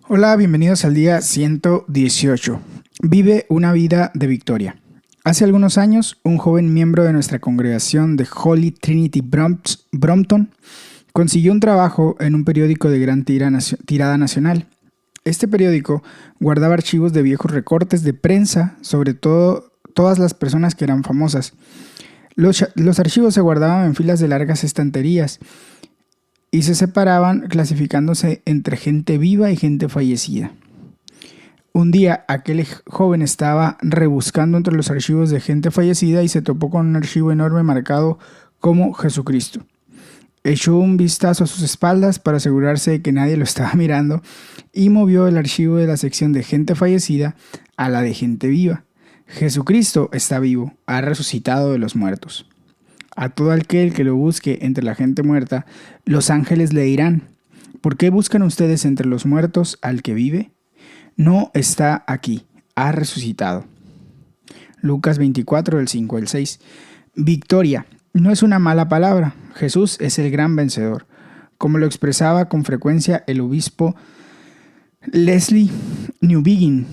Hola, bienvenidos al día 118. Vive una vida de victoria. Hace algunos años, un joven miembro de nuestra congregación de Holy Trinity Brompton consiguió un trabajo en un periódico de gran tirada nacional. Este periódico guardaba archivos de viejos recortes de prensa, sobre todo todas las personas que eran famosas. Los archivos se guardaban en filas de largas estanterías y se separaban clasificándose entre gente viva y gente fallecida. Un día aquel joven estaba rebuscando entre los archivos de gente fallecida y se topó con un archivo enorme marcado como Jesucristo. Echó un vistazo a sus espaldas para asegurarse de que nadie lo estaba mirando y movió el archivo de la sección de gente fallecida a la de gente viva. Jesucristo está vivo, ha resucitado de los muertos. A todo aquel que lo busque entre la gente muerta, los ángeles le dirán: ¿por qué buscan ustedes entre los muertos al que vive? No está aquí, ha resucitado. Lucas 24, del 5 al 6. Victoria no es una mala palabra. Jesús es el gran vencedor. Como lo expresaba con frecuencia el obispo Leslie Newbigin,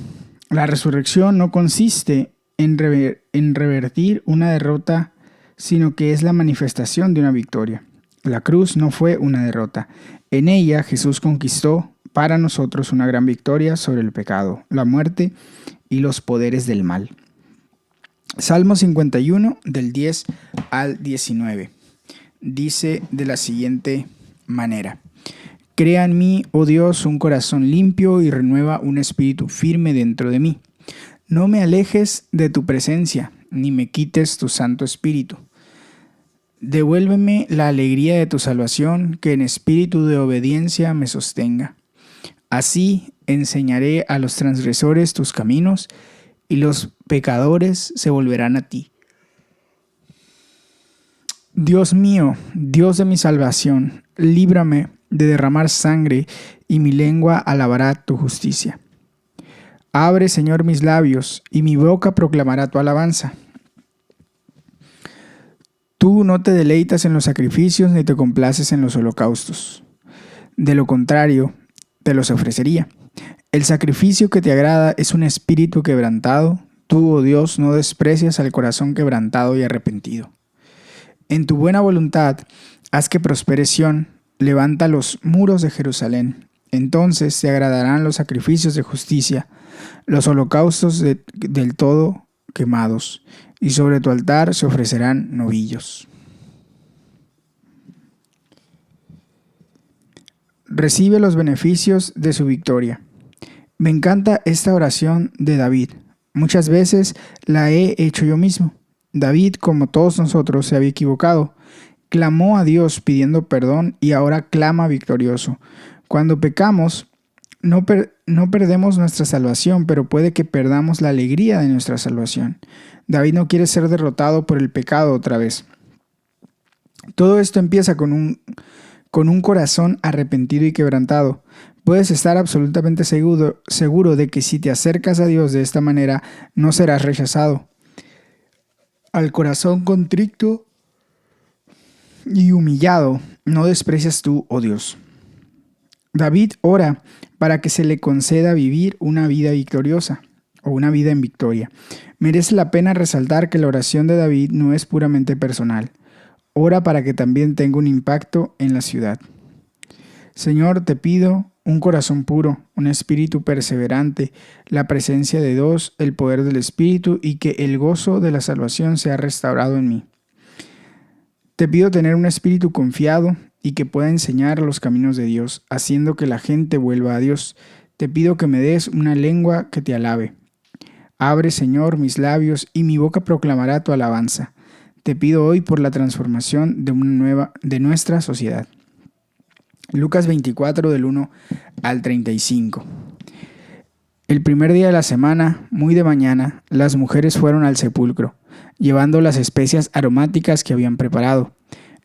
la resurrección no consiste en revertir una derrota, sino que es la manifestación de una victoria. La cruz no fue una derrota. En ella Jesús conquistó para nosotros una gran victoria sobre el pecado, la muerte y los poderes del mal. Salmo 51, del 10 al 19. Dice de la siguiente manera: Crea en mí, oh Dios, un corazón limpio y renueva un espíritu firme dentro de mí. No me alejes de tu presencia, ni me quites tu Santo Espíritu. Devuélveme la alegría de tu salvación, que en espíritu de obediencia me sostenga. Así enseñaré a los transgresores tus caminos, y los pecadores se volverán a ti. Dios mío, Dios de mi salvación, líbrame de derramar sangre, y mi lengua alabará tu justicia. Abre, Señor, mis labios, y mi boca proclamará tu alabanza. Tú no te deleitas en los sacrificios ni te complaces en los holocaustos. De lo contrario, te los ofrecería. El sacrificio que te agrada es un espíritu quebrantado. Tú, oh Dios, no desprecias al corazón quebrantado y arrepentido. En tu buena voluntad, haz que prospere Sión, levanta los muros de Jerusalén. Entonces te agradarán los sacrificios de justicia, los holocaustos del todo quemados, y sobre tu altar se ofrecerán novillos. Recibe los beneficios de su victoria. Me encanta esta oración de David. Muchas veces la he hecho yo mismo. David, como todos nosotros, se había equivocado. Clamó a Dios pidiendo perdón y ahora clama victorioso. Cuando pecamos, no perdemos nuestra salvación, pero puede que perdamos la alegría de nuestra salvación. David no quiere ser derrotado por el pecado otra vez. Todo esto empieza con un corazón arrepentido y quebrantado. Puedes estar absolutamente seguro de que si te acercas a Dios de esta manera, no serás rechazado. Al corazón contrito y humillado, no desprecias tú, oh Dios. David ora para que se le conceda vivir una vida victoriosa o una vida en victoria. Merece la pena resaltar que la oración de David no es puramente personal. Ora para que también tenga un impacto en la ciudad. Señor, te pido un corazón puro, un espíritu perseverante, la presencia de Dios, el poder del Espíritu y que el gozo de la salvación sea restaurado en mí. Te pido tener un espíritu confiado y que pueda enseñar los caminos de Dios, haciendo que la gente vuelva a Dios. Te pido que me des una lengua que te alabe. Abre, Señor, mis labios y mi boca proclamará tu alabanza. Te pido hoy por la transformación de nuestra sociedad. Lucas 24, del 1 al 35. El primer día de la semana, muy de mañana, las mujeres fueron al sepulcro, llevando las especias aromáticas que habían preparado.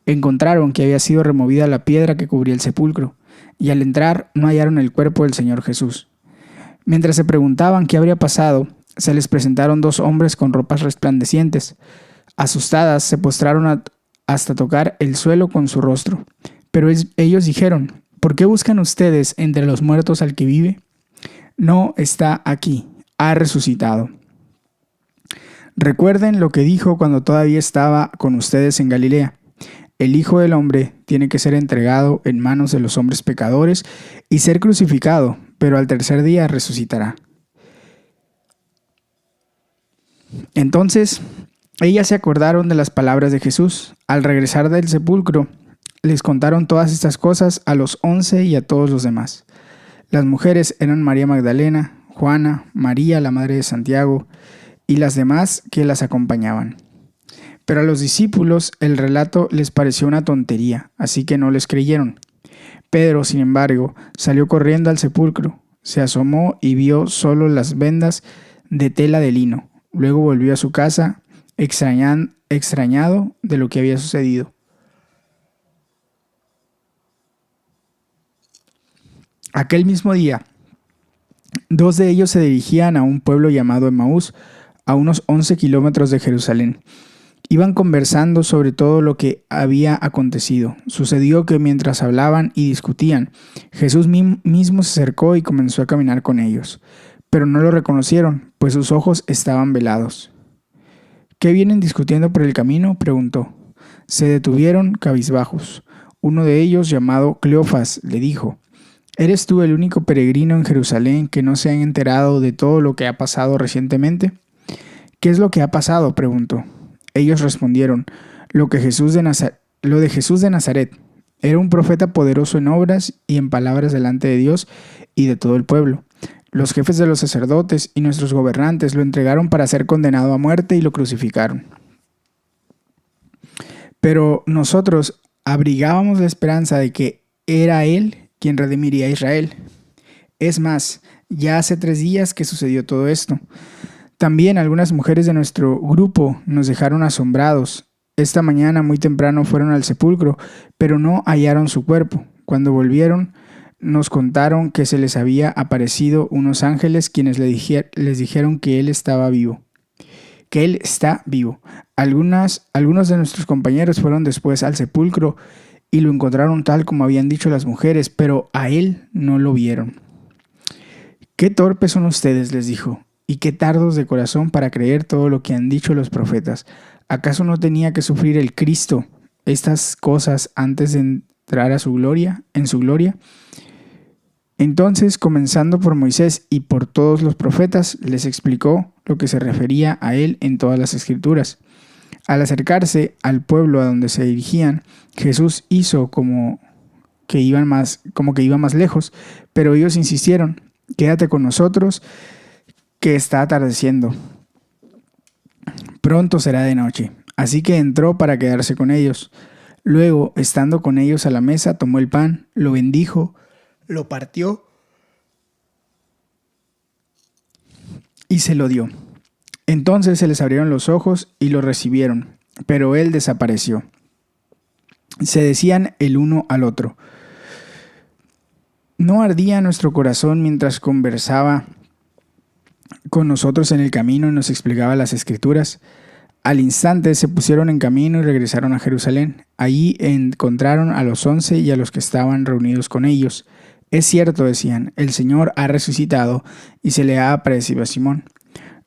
Encontraron que había sido removida la piedra que cubría el sepulcro, y al entrar no hallaron el cuerpo del Señor Jesús. Mientras se preguntaban qué habría pasado, se les presentaron dos hombres con ropas resplandecientes. Asustadas, se postraron hasta tocar el suelo con su rostro. Pero ellos dijeron: ¿por qué buscan ustedes entre los muertos al que vive? No está aquí, ha resucitado. Recuerden lo que dijo cuando todavía estaba con ustedes en Galilea. El Hijo del Hombre tiene que ser entregado en manos de los hombres pecadores y ser crucificado, pero al tercer día resucitará. Entonces, ellas se acordaron de las palabras de Jesús. Al regresar del sepulcro, les contaron todas estas cosas a los 11 y a todos los demás. Las mujeres eran María Magdalena, Juana, María, la madre de Santiago, y las demás que las acompañaban. Pero a los discípulos el relato les pareció una tontería, así que no les creyeron. Pedro, sin embargo, salió corriendo al sepulcro, se asomó y vio solo las vendas de tela de lino. Luego volvió a su casa, extrañado de lo que había sucedido. Aquel mismo día, 2 de ellos se dirigían a un pueblo llamado Emaús, a unos 11 kilómetros de Jerusalén. Iban conversando sobre todo lo que había acontecido. Sucedió que mientras hablaban y discutían, Jesús mismo se acercó y comenzó a caminar con ellos. Pero no lo reconocieron, pues sus ojos estaban velados. ¿Qué vienen discutiendo por el camino?, preguntó. Se detuvieron cabizbajos. Uno de ellos, llamado Cleofas, le dijo: ¿Eres tú el único peregrino en Jerusalén que no se han enterado de todo lo que ha pasado recientemente? ¿Qué es lo que ha pasado?, preguntó. Ellos respondieron: lo de Jesús de Nazaret. Era un profeta poderoso en obras y en palabras delante de Dios y de todo el pueblo. Los jefes de los sacerdotes y nuestros gobernantes lo entregaron para ser condenado a muerte y lo crucificaron. Pero nosotros abrigábamos la esperanza de que era Él quien redimiría a Israel. Es más, ya hace 3 días que sucedió todo esto. También algunas mujeres de nuestro grupo nos dejaron asombrados. Esta mañana muy temprano fueron al sepulcro, pero no hallaron su cuerpo. Cuando volvieron, nos contaron que se les había aparecido unos ángeles quienes les dijeron que Él estaba vivo. Que Él está vivo. Algunos de nuestros compañeros fueron después al sepulcro y lo encontraron tal como habían dicho las mujeres, pero a Él no lo vieron. «Qué torpes son ustedes», les dijo, «y qué tardos de corazón para creer todo lo que han dicho los profetas. ¿Acaso no tenía que sufrir el Cristo estas cosas antes de entrar en su gloria? Entonces, comenzando por Moisés y por todos los profetas, les explicó lo que se refería a él en todas las Escrituras. Al acercarse al pueblo a donde se dirigían, Jesús hizo como que iba más lejos, pero ellos insistieron: «Quédate con nosotros, que está atardeciendo. Pronto será de noche». Así que entró para quedarse con ellos. Luego, estando con ellos a la mesa, tomó el pan, lo bendijo, lo partió y se lo dio. Entonces se les abrieron los ojos y lo recibieron, pero él desapareció. Se decían el uno al otro: ¿no ardía nuestro corazón mientras conversaba con nosotros en el camino y nos explicaba las Escrituras? Al instante se pusieron en camino y regresaron a Jerusalén. Allí encontraron a los 11 y a los que estaban reunidos con ellos. «Es cierto», decían, «el Señor ha resucitado y se le ha aparecido a Simón».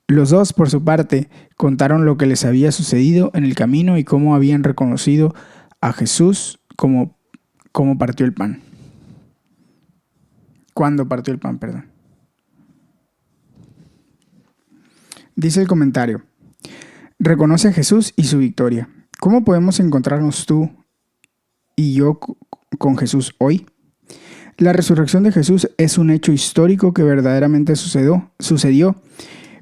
Los 2, por su parte, contaron lo que les había sucedido en el camino y cómo habían reconocido a Jesús cuando partió el pan. Dice el comentario: reconoce a Jesús y su victoria. ¿Cómo podemos encontrarnos tú y yo con Jesús hoy? La resurrección de Jesús es un hecho histórico que verdaderamente sucedió,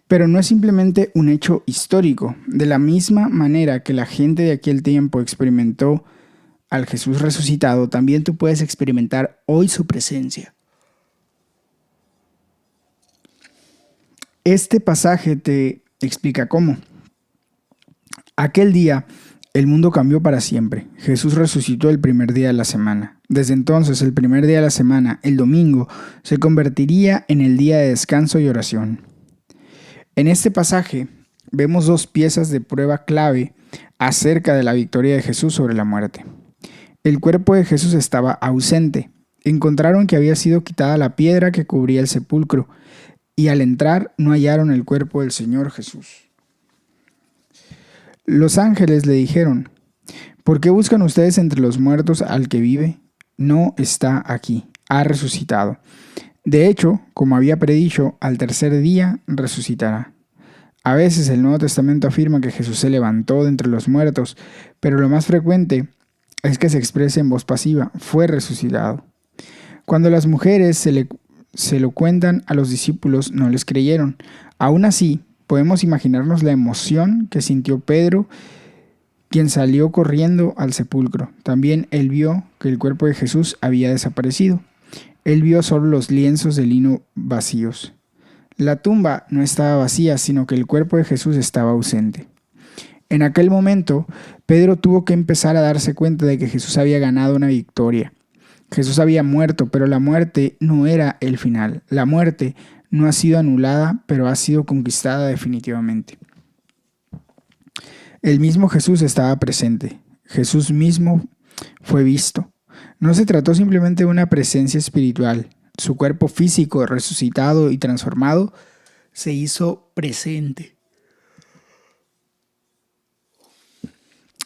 pero no es simplemente un hecho histórico. De la misma manera que la gente de aquel tiempo experimentó al Jesús resucitado, también tú puedes experimentar hoy su presencia. Este pasaje te explica cómo. Aquel día, el mundo cambió para siempre. Jesús resucitó el primer día de la semana. Desde entonces, el primer día de la semana, el domingo, se convertiría en el día de descanso y oración. En este pasaje, vemos 2 piezas de prueba clave acerca de la victoria de Jesús sobre la muerte. El cuerpo de Jesús estaba ausente. Encontraron que había sido quitada la piedra que cubría el sepulcro, y al entrar no hallaron el cuerpo del Señor Jesús. Los ángeles le dijeron: ¿por qué buscan ustedes entre los muertos al que vive? No está aquí, ha resucitado. De hecho, como había predicho, al tercer día resucitará. A veces el Nuevo Testamento afirma que Jesús se levantó de entre los muertos, pero lo más frecuente es que se exprese en voz pasiva: fue resucitado. Cuando las mujeres se lo cuentan a los discípulos, no les creyeron. Aún así, podemos imaginarnos la emoción que sintió Pedro, quien salió corriendo al sepulcro. También él vio que el cuerpo de Jesús había desaparecido. Él vio solo los lienzos de lino vacíos. La tumba no estaba vacía, sino que el cuerpo de Jesús estaba ausente. En aquel momento, Pedro tuvo que empezar a darse cuenta de que Jesús había ganado una victoria. Jesús había muerto, pero la muerte no era el final. La muerte no ha sido anulada, pero ha sido conquistada definitivamente. El mismo Jesús estaba presente. Jesús mismo fue visto. No se trató simplemente de una presencia espiritual. Su cuerpo físico, resucitado y transformado, se hizo presente.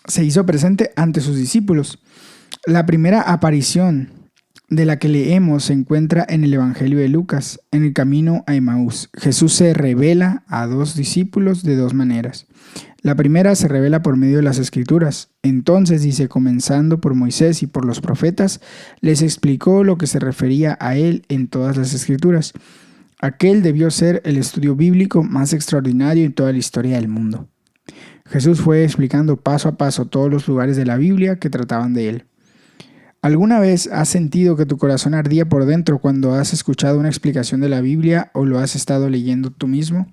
Se hizo presente ante sus discípulos. La primera aparición de la que leemos se encuentra en el Evangelio de Lucas, en el camino a Emaús. Jesús se revela a dos discípulos de dos maneras. La primera se revela por medio de las Escrituras. Entonces dice: comenzando por Moisés y por los profetas, les explicó lo que se refería a él en todas las Escrituras. Aquel debió ser el estudio bíblico más extraordinario en toda la historia del mundo. Jesús fue explicando paso a paso todos los lugares de la Biblia que trataban de él. ¿Alguna vez has sentido que tu corazón ardía por dentro cuando has escuchado una explicación de la Biblia o lo has estado leyendo tú mismo?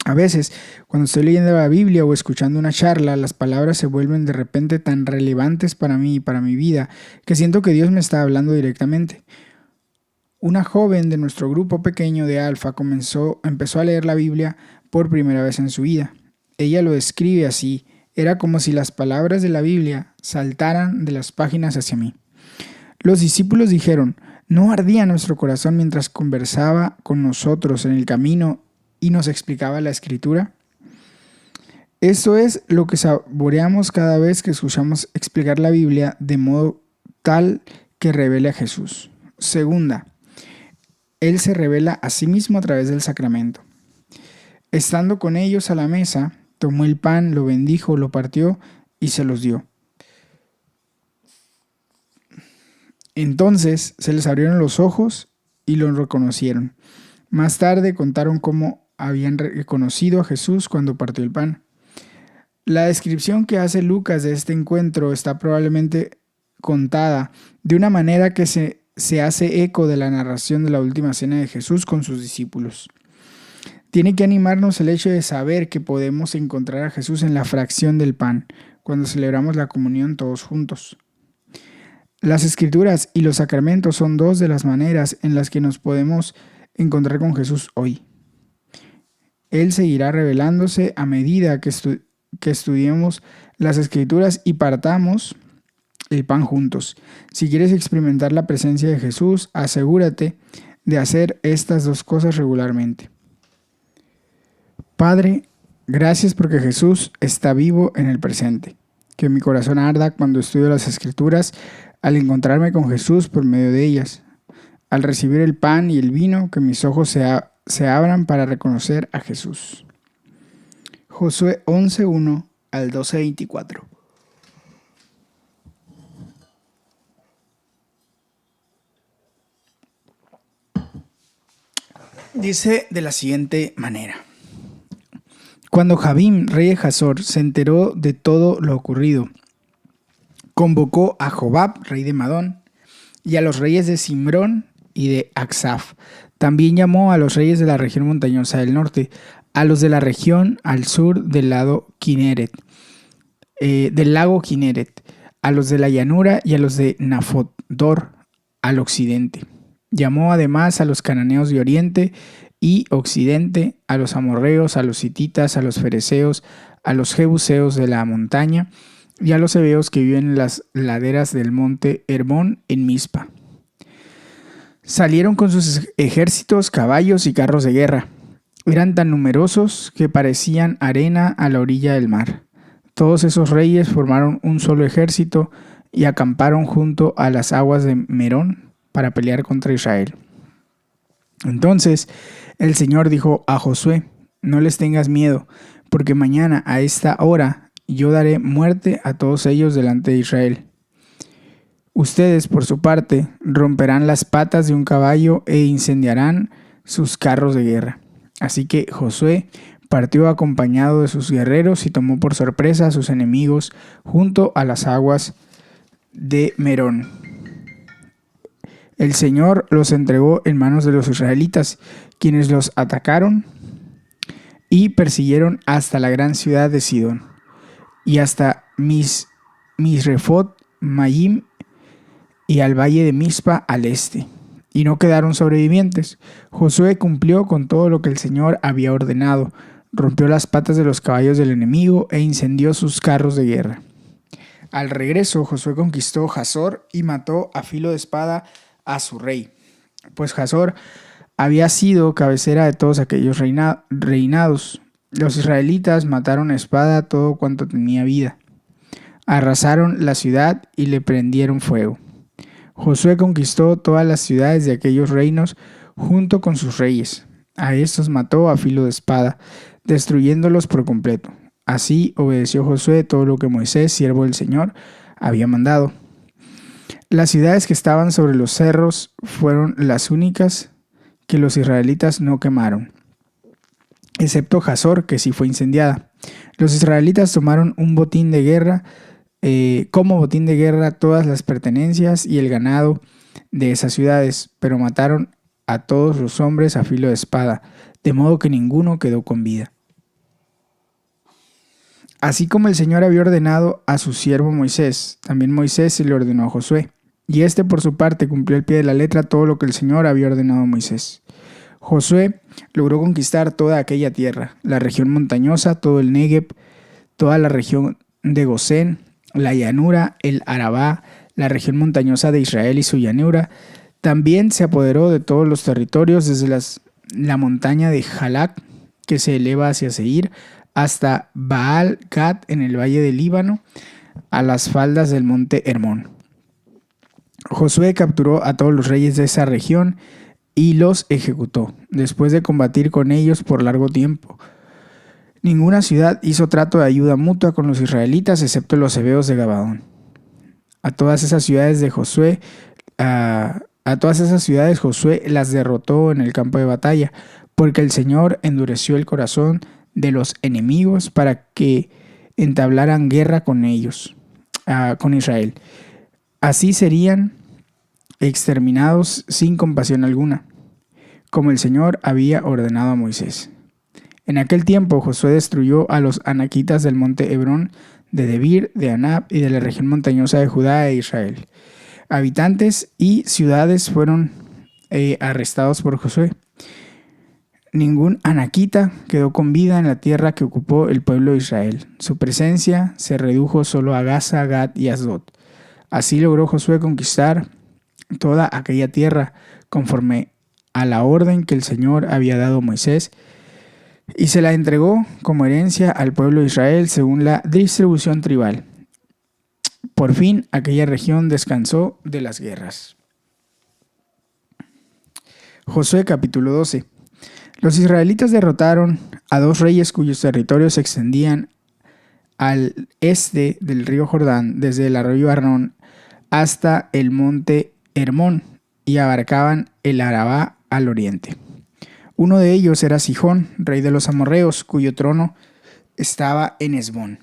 A veces, cuando estoy leyendo la Biblia o escuchando una charla, las palabras se vuelven de repente tan relevantes para mí y para mi vida que siento que Dios me está hablando directamente. Una joven de nuestro grupo pequeño de Alfa empezó a leer la Biblia por primera vez en su vida. Ella lo describe así: era como si las palabras de la Biblia saltaran de las páginas hacia mí. Los discípulos dijeron: ¿no ardía nuestro corazón mientras conversaba con nosotros en el camino y nos explicaba la Escritura? Esto es lo que saboreamos cada vez que escuchamos explicar la Biblia de modo tal que revele a Jesús. Segunda, Él se revela a sí mismo a través del sacramento. Estando con ellos a la mesa, tomó el pan, lo bendijo, lo partió y se los dio. Entonces se les abrieron los ojos y lo reconocieron. Más tarde contaron cómo habían reconocido a Jesús cuando partió el pan. La descripción que hace Lucas de este encuentro está probablemente contada de una manera que se hace eco de la narración de la última cena de Jesús con sus discípulos. Tiene que animarnos el hecho de saber que podemos encontrar a Jesús en la fracción del pan, cuando celebramos la comunión todos juntos. Las Escrituras y los sacramentos son dos de las maneras en las que nos podemos encontrar con Jesús hoy. Él seguirá revelándose a medida que estudiemos las Escrituras y partamos el pan juntos. Si quieres experimentar la presencia de Jesús, asegúrate de hacer estas dos cosas regularmente. Padre, gracias porque Jesús está vivo en el presente. Que mi corazón arda cuando estudio las Escrituras al encontrarme con Jesús por medio de ellas. Al recibir el pan y el vino, que mis ojos se abran para reconocer a Jesús. Josué 11:1 al 12:24. Dice de la siguiente manera: cuando Jabín, rey de Hazor, se enteró de todo lo ocurrido, convocó a Jobab, rey de Madón, y a los reyes de Simrón y de Aksaf. También llamó a los reyes de la región montañosa del norte, a los de la región al sur del lago Kineret, a los de la llanura y a los de Nafot-Dor al occidente. Llamó además a los cananeos de oriente y occidente, a los amorreos, a los hititas, a los fereceos, a los jebuseos de la montaña y a los heveos que viven en las laderas del monte Hermón en Mizpa. Salieron con sus ejércitos, caballos y carros de guerra. Eran tan numerosos que parecían arena a la orilla del mar. Todos esos reyes formaron un solo ejército y acamparon junto a las aguas de Merón para pelear contra Israel. Entonces el Señor dijo a Josué: no les tengas miedo, porque mañana a esta hora yo daré muerte a todos ellos delante de Israel. Ustedes, por su parte, romperán las patas de un caballo e incendiarán sus carros de guerra. Así que Josué partió acompañado de sus guerreros y tomó por sorpresa a sus enemigos junto a las aguas de Merón. El Señor los entregó en manos de los israelitas, quienes los atacaron y persiguieron hasta la gran ciudad de Sidón y hasta Misrefot Mayim y al valle de Mizpa al este. Y no quedaron sobrevivientes. Josué cumplió con todo lo que el Señor había ordenado, rompió las patas de los caballos del enemigo e incendió sus carros de guerra. Al regreso, Josué conquistó Hazor y mató a filo de espada a su rey, pues Hazor había sido cabecera de todos aquellos reinados. Los israelitas mataron a espada todo cuanto tenía vida. Arrasaron la ciudad y le prendieron fuego. Josué conquistó todas las ciudades de aquellos reinos junto con sus reyes. A estos mató a filo de espada, destruyéndolos por completo. Así obedeció Josué todo lo que Moisés, siervo del Señor, había mandado. Las ciudades que estaban sobre los cerros fueron las únicas que los israelitas no quemaron, excepto Hazor, que sí fue incendiada. Los israelitas tomaron un botín de guerra, como botín de guerra todas las pertenencias y el ganado de esas ciudades, pero mataron a todos los hombres a filo de espada, de modo que ninguno quedó con vida. Así como el Señor había ordenado a su siervo Moisés, también Moisés se le ordenó a Josué, y éste por su parte cumplió al pie de la letra todo lo que el Señor había ordenado a Moisés. Josué logró conquistar toda aquella tierra, la región montañosa, todo el Negev, toda la región de Gosén, la llanura, el Arabá, la región montañosa de Israel y su llanura. También se apoderó de todos los territorios desde la montaña de Jalac, que se eleva hacia Seir, hasta Baal-Gad en el valle del Líbano, a las faldas del monte Hermón. Josué capturó a todos los reyes de esa región y los ejecutó, después de combatir con ellos por largo tiempo. Ninguna ciudad hizo trato de ayuda mutua con los israelitas, excepto los hebeos de Gabaón. A todas esas ciudades Josué las derrotó en el campo de batalla, porque el Señor endureció el corazón de los enemigos para que entablaran guerra con ellos, con Israel. Así serían exterminados sin compasión alguna, como el Señor había ordenado a Moisés. En aquel tiempo Josué destruyó a los anaquitas del monte Hebrón, de Debir, de Anab y de la región montañosa de Judá e Israel. Habitantes y ciudades fueron arrestados por Josué. Ningún anaquita quedó con vida en la tierra que ocupó el pueblo de Israel. Su presencia se redujo solo a Gaza, Gad y Asdod. Así logró Josué conquistar toda aquella tierra conforme a la orden que el Señor había dado a Moisés, y se la entregó como herencia al pueblo de Israel según la distribución tribal. Por fin aquella región descansó de las guerras. Josué capítulo 12. Los israelitas derrotaron a dos reyes cuyos territorios se extendían al este del río Jordán, desde el arroyo Arnón hasta el monte Hermón, y abarcaban el Arabá al oriente. Uno de ellos era Sihón, rey de los amorreos, cuyo trono estaba en Hesbón.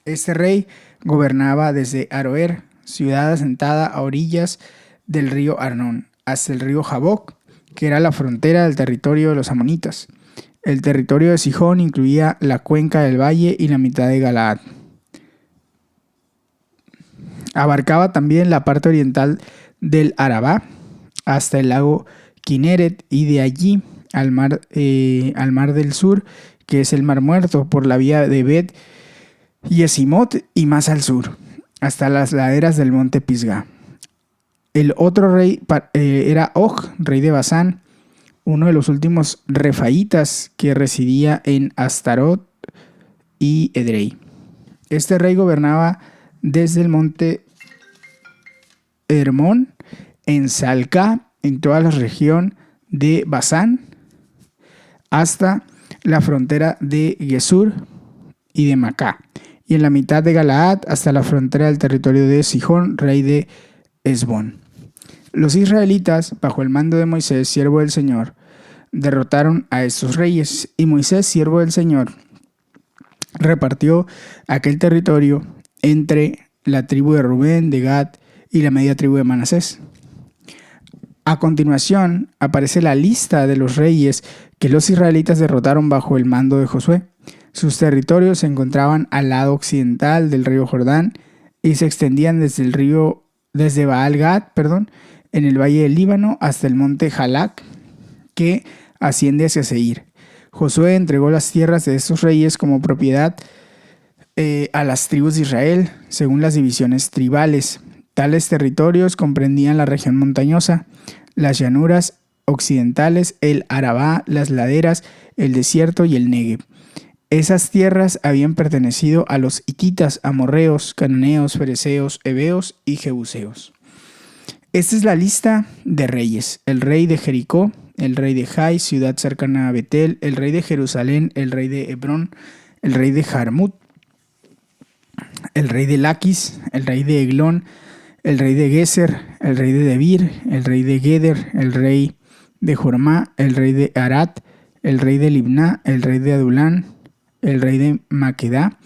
Este rey gobernaba desde Aroer, ciudad asentada a orillas del río Arnón, hasta el río Jaboc, que era la frontera del territorio de los amonitas. El territorio de Sihón incluía la cuenca del valle y la mitad de Galaad. Abarcaba también la parte oriental del Arabá hasta el lago Kineret, y de allí al mar del sur, que es el Mar Muerto, por la vía de Bet Yesimot, y más al sur, hasta las laderas del monte Pisgah. El otro rey era Og, rey de Basán, uno de los últimos refaítas que residía en Astarot y Edrei. Este rey gobernaba desde el monte Hermón, en Salca, en toda la región de Basán, hasta la frontera de Gesur y de Macá, y en la mitad de Galaad hasta la frontera del territorio de Sihón, rey de Hesbón. Los israelitas, bajo el mando de Moisés, siervo del Señor, derrotaron a estos reyes, y Moisés, siervo del Señor, repartió aquel territorio entre la tribu de Rubén, de Gad y la media tribu de Manasés. A continuación aparece la lista de los reyes que los israelitas derrotaron bajo el mando de Josué. Sus territorios se encontraban al lado occidental del río Jordán y se extendían desde Baal-Gad, en el valle del Líbano, hasta el monte Jalac, que asciende hacia Seir. Josué entregó las tierras de estos reyes como propiedad a las tribus de Israel, según las divisiones tribales. Tales territorios comprendían la región montañosa, las llanuras occidentales, el Arabá, las laderas, el desierto y el Negev. Esas tierras habían pertenecido a los hititas, amorreos, cananeos, fereceos, heveos y jebuseos. Esta es la lista de reyes: el rey de Jericó, el rey de Jai, ciudad cercana a Betel, el rey de Jerusalén, el rey de Hebrón, el rey de Jarmut, el rey de Laquis, el rey de Eglón, el rey de Geser, el rey de Debir, el rey de Geder, el rey de Jormá, el rey de Arat, el rey de Libná, el rey de Adulán, el rey de Maquedá,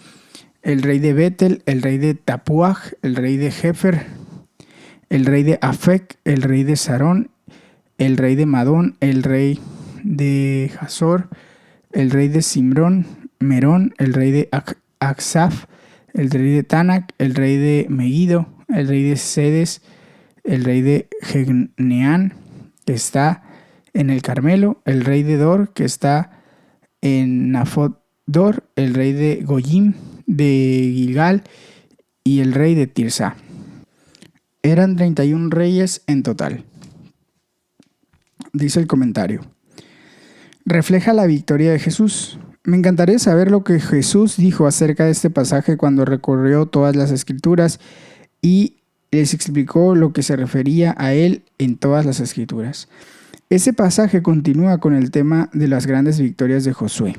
el rey de Betel, el rey de Tapuaj, el rey de Jefer, el rey de Afec, el rey de Sarón, el rey de Madón, el rey de Hazor, el rey de Simrón, Merón, el rey de Aksaf, el rey de Tanac, el rey de Megiddo, el rey de Sedes, el rey de Jecneán, que está en el Carmelo, el rey de Dor, que está en Nafot Dor, el rey de Goyim, de Gilgal, y el rey de Tirsa. Eran 31 reyes en total. Dice el comentario: refleja la victoria de Jesús. Me encantaría saber lo que Jesús dijo acerca de este pasaje cuando recorrió todas las escrituras y les explicó lo que se refería a él en todas las escrituras. Ese pasaje continúa con el tema de las grandes victorias de Josué.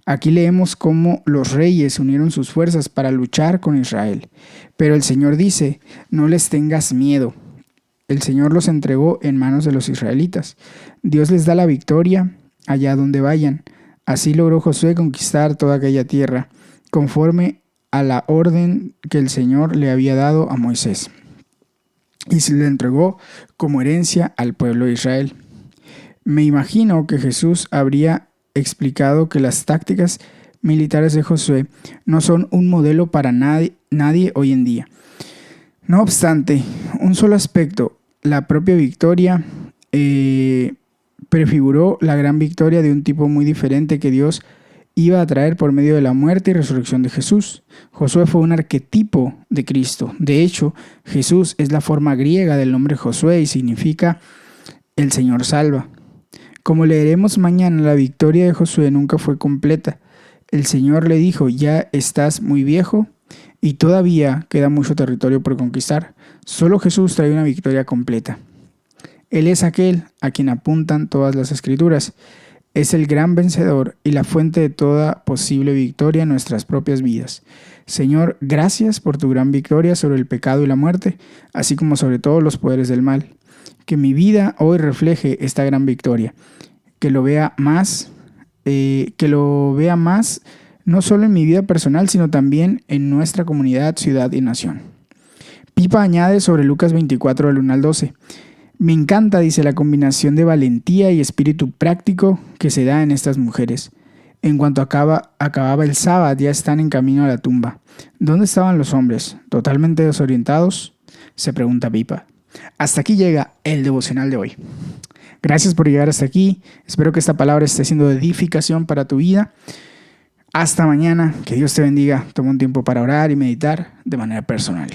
Aquí leemos cómo los reyes unieron sus fuerzas para luchar con Israel. Pero el Señor dice: no les tengas miedo. El Señor los entregó en manos de los israelitas. Dios les da la victoria allá donde vayan. Así logró Josué conquistar toda aquella tierra, conforme a la orden que el Señor le había dado a Moisés, y se le entregó como herencia al pueblo de Israel. Me imagino que Jesús habría explicado que las tácticas militares de Josué no son un modelo para nadie hoy en día. No obstante, un solo aspecto, la propia victoria, prefiguró la gran victoria de un tipo muy diferente que Dios iba a traer por medio de la muerte y resurrección de Jesús. Josué fue un arquetipo de Cristo. De hecho, Jesús es la forma griega del nombre Josué y significa el Señor salva. Como leeremos mañana, la victoria de Josué nunca fue completa. El Señor le dijo: ya estás muy viejo y todavía queda mucho territorio por conquistar. Solo Jesús trae una victoria completa. Él es aquel a quien apuntan todas las escrituras. Es el gran vencedor y la fuente de toda posible victoria en nuestras propias vidas. Señor, gracias por tu gran victoria sobre el pecado y la muerte, así como sobre todos los poderes del mal. Que mi vida hoy refleje esta gran victoria. Que lo vea más, no solo en mi vida personal, sino también en nuestra comunidad, ciudad y nación. Pipa añade sobre Lucas 24, del 1 al 12. Me encanta, dice, la combinación de valentía y espíritu práctico que se da en estas mujeres. En cuanto acababa el sábado, ya están en camino a la tumba. ¿Dónde estaban los hombres? ¿Totalmente desorientados?, se pregunta Pipa. Hasta aquí llega el devocional de hoy. Gracias por llegar hasta aquí. Espero que esta palabra esté siendo de edificación para tu vida. Hasta mañana. Que Dios te bendiga. Toma un tiempo para orar y meditar de manera personal.